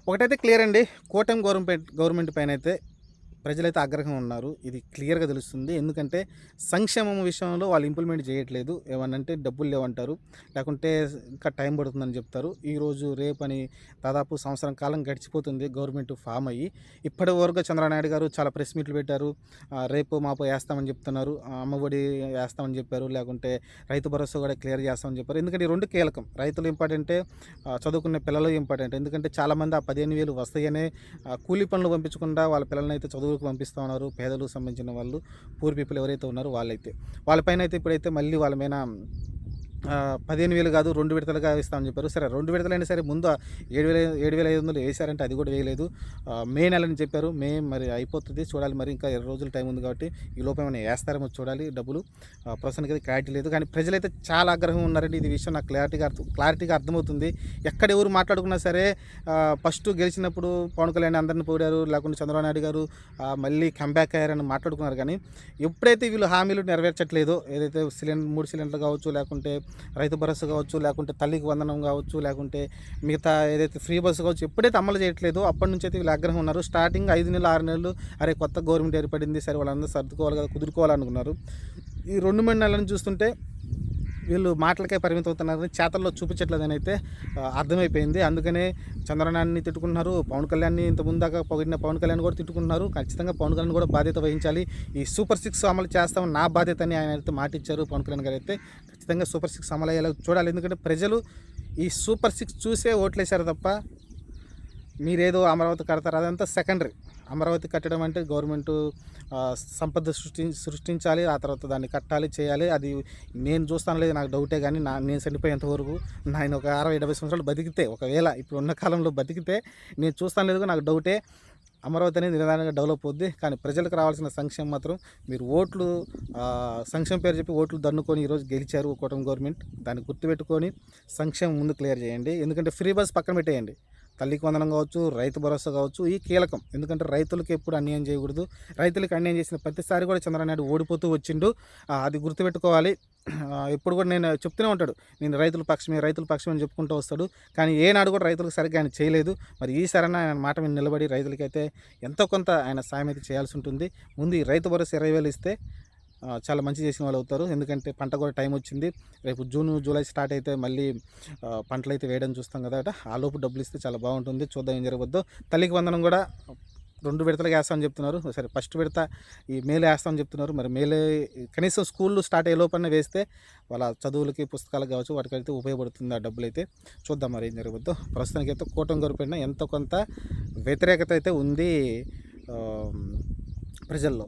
ఒకటైతే క్లియర్ అండి. కూటమి గవర్నమెంట్ పైనైతే ప్రజలైతే ఆగ్రహంగా ఉన్నారు. ఇది క్లియర్‌గా తెలుస్తుంది. ఎందుకంటే సంక్షేమం విషయంలో వాళ్ళు ఇంప్లిమెంట్ చేయట్లేదు. ఏమనంటే డబ్బులు లేవంటారు. లేకుంటే ఇంకా టైం పడుతుందని చెప్తారు. ఈరోజు రేపని దాదాపు సంవత్సరం కాలం గడిచిపోతుంది గవర్నమెంట్ ఫామ్ అయ్యి. ఇప్పటి వరకు చంద్రబాబు నాయుడు గారు చాలా ప్రెస్ మీట్లు పెట్టారు. రేపు మాపు ఏస్తామని చెప్తున్నారు. అమ్మఒడి ఏస్తామని చెప్పారు. లేకుంటే రైతు భరోసా కూడా క్లియర్ చేస్తామని చెప్పారు. ఎందుకంటే ఈ 2 కీలకం. రైతులు ఇంపార్టెంటే, చదువుకునే పిల్లలు ఇంపార్టెంట్. ఎందుకంటే చాలామంది ఆ 15,000 వస్తాయనే కూలీ పనులు పంపించకుండా వాళ్ళ పిల్లల్నైతే చదువుకు పంపిస్తూ ఉన్నారు. పేదలకు సంబంధించిన వాళ్ళు, పూర్ పీపుల్ ఎవరైతే ఉన్నారో వాళ్ళైతే. వాళ్ళపైన అయితే ఇప్పుడైతే మళ్ళీ వాళ్ళ మీద 15,000 కాదు 2 విడతలుగా ఇస్తామని చెప్పారు. సరే 2 విడతలైనా సరే ముందు 7,500 వేశారంటే అది కూడా వేయలేదు. మే నెలని చెప్పారు. మే మరి అయిపోతుంది చూడాలి. మరి ఇంకా 20 రోజులు టైం ఉంది కాబట్టి ఈ లోపు ఏమైనా వేస్తారేమో చూడాలి డబ్బులు. ప్రస్తుతానికి అయితే క్లారిటీ లేదు. కానీ ప్రజలైతే చాలా ఆగ్రహం ఉన్నారండి. ఇది విషయం నాకు క్లారిటీగా అర్థమవుతుంది. ఎక్కడ ఎవరు మాట్లాడుకున్నా సరే ఫస్ట్ గెలిచినప్పుడు పవన్ కళ్యాణ్ అందరిని పోయారు, లేకుంటే చంద్రబాబు నాయుడు గారు మళ్ళీ కంబ్యాక్ అయ్యారని మాట్లాడుకున్నారు. కానీ ఎప్పుడైతే వీళ్ళు హామీలు నెరవేర్చట్లేదో, ఏదైతే 3 సిలిండర్లు కావచ్చు, లేకుంటే రైతు భరోసా కావచ్చు, లేకుంటే తల్లికి వందనం కావచ్చు, లేకుంటే మిగతా ఏదైతే ఫ్రీ బస్సు కావచ్చు, ఎప్పుడైతే అమలు చేయట్లేదో అప్పటి నుంచి అయితే వీళ్ళు ఆగ్రహం ఉన్నారు. స్టార్టింగ్ 5 నెలలు 6 నెలలు అరే కొత్త గవర్నమెంట్ ఏర్పడింది, సరే వాళ్ళందరూ సర్దుకోవాలి కదా, కుదురుకోవాలనుకున్నారు. ఈ 2-3 నెలలను చూస్తుంటే వీళ్ళు మాటలకే పరిమితం అవుతున్నారని, చేతల్లో చూపించట్లేదని అయితే అర్థమైపోయింది. అందుకనే చంద్రబాబుని తిట్టుకుంటున్నారు. పవన్ కళ్యాణ్ని ఇంత ముందాక పొగిడిన పవన్ కళ్యాణ్ కూడా తిట్టుకుంటున్నారు. ఖచ్చితంగా పవన్ కళ్యాణ్ కూడా బాధ్యత వహించాలి. ఈ సూపర్ 6 అమలు చేస్తామని నా బాధ్యత అని ఆయన అయితే మాట ఇచ్చారు. పవన్ కళ్యాణ్ గారు అయితే ఖచ్చితంగా సూపర్ 6 అమలు అయ్యేలా చూడాలి. ఎందుకంటే ప్రజలు ఈ సూపర్ 6 చూసే ఓట్లేశారు తప్ప మీరేదో అమరావతి కడతారు అదంతా సెకండరీ. అమరావతి కట్టడం అంటే గవర్నమెంటు సంపద సృష్టించాలి, ఆ తర్వాత దాన్ని కట్టాలి, చేయాలి. అది నేను చూస్తాను లేదు, నాకు డౌటే. కానీ నేను చనిపోయేంత వరకు నేను ఒక 60-70 సంవత్సరాలు బతికితే, ఒకవేళ ఇప్పుడు ఉన్న కాలంలో బతికితే నేను చూస్తాను లేదు, నాకు డౌటే. అమరావతి అనేది నిదానంగా డెవలప్ అవుద్ది. కానీ ప్రజలకు రావాల్సిన సంక్షేమం మాత్రం మీరు ఓట్లు సంక్షేమం పేరు చెప్పి ఓట్లు దన్నుకొని ఈరోజు గెలిచారు కూటమి గవర్నమెంట్. దాన్ని గుర్తుపెట్టుకొని సంక్షేమం ముందు క్లియర్ చేయండి. ఎందుకంటే ఫ్రీ బస్ పక్కన పెట్టేయండి. తల్లికి వందనం కావచ్చు, రైతు భరోసా కావచ్చు, ఈ కీలకం. ఎందుకంటే రైతులకు ఎప్పుడు అన్యాయం చేయకూడదు. రైతులకు అన్యాయం చేసిన ప్రతిసారి కూడా చంద్రబాబు నాయుడు ఓడిపోతూ వచ్చిండు. అది గుర్తుపెట్టుకోవాలి. ఎప్పుడు కూడా నేను చెప్తూనే ఉంటాడు, నేను రైతుల పక్షమే అని చెప్పుకుంటూ వస్తాడు. కానీ ఏనాడు కూడా రైతులకు సరిగ్గా ఆయన చేయలేదు. మరి ఈసారైనా ఆయన మాట మీద నిలబడి రైతులకైతే ఎంతో కొంత ఆయన సాయం అయితే చేయాల్సి ఉంటుంది. ముందు ఈ రైతు భరోసా 20,000 ఇస్తే చాలా మంచి చేసిన వాళ్ళు అవుతారు. ఎందుకంటే పంట కూడా టైం వచ్చింది. రేపు జూన్ జూలై స్టార్ట్ అయితే మళ్ళీ పంటలు అయితే వేయడం చూస్తాం కదా. ఆ లోపు డబ్బులు ఇస్తే చాలా బాగుంటుంది. చూద్దాం ఏం జరగవద్దు. తల్లికి వందనం కూడా 2 విడతలుగా వేస్తామని చెప్తున్నారు. సరే ఫస్ట్ విడత ఈ మేలే వేస్తామని చెప్తున్నారు. మరి మేలే కనీసం స్కూళ్ళు స్టార్ట్ అయ్యే లోపలనే వేస్తే వాళ్ళ చదువులకి పుస్తకాలకు కావచ్చు వాటికైతే ఉపయోగపడుతుంది ఆ డబ్బులు అయితే. చూద్దాం మరి ఏం జరగవద్దు. ప్రస్తుతానికైతే కూటమి గవర్నమెంట్ ఎంతో కొంత వ్యతిరేకత అయితే ఉంది ప్రజల్లో.